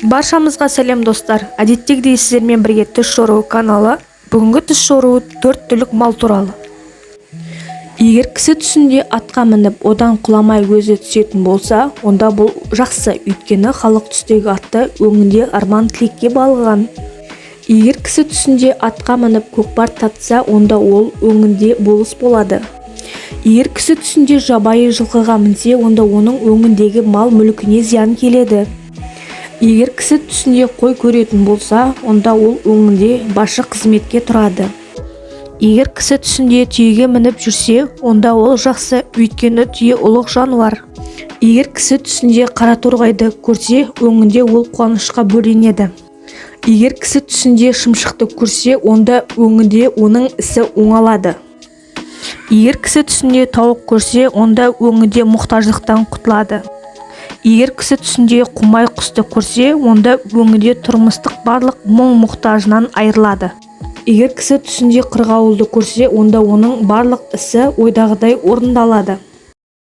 Баршамызға сәлем достар. Әдеттегідей сіздермен бірге түс шоруы каналы. Бүгінгі түс шоруы 4 түлік мал туралы. Егер кісі түсінде атқа мініп, одан құламай өзі түсетін болса, онда бұл жақсы, өйткені халық түстегі атты өңінде арман тілекке балған. Егер кісі түсінде атқа мініп көкпар татса, онда ол өңінде болыс болады. Егер кісі түсінде жабайы жылқыға мінсе, онда оның өңіндегі мал мүлкіне зиян келеді. Егер кісі түсінде қой көретін болса, онда ол өңінде басшы қызметке тұрады. Егер кісі түсінде түйеге мініп жүрсе, онда ол жақсы, өйткені түйе ұлық жануар. Егер кісі түсінде қара торғайды көрсе, өңінде ол қуанышқа бөленеді. Егер кісі түсінде шымшықты көрсе, онда өңінде оның ісі оңалады. Егер кісі түсінде тауық көрсе, онда өңінде мұқтаждықтан құтылады. Егер кісі түсінде құмай құсты көрсе, онда өңінде тұрмыстық барлық мұң-мұқтажынан айырылады. Егер кісі түсінде қырғауылды көрсе, онда оның барлық ісі ойдағыдай орындалады.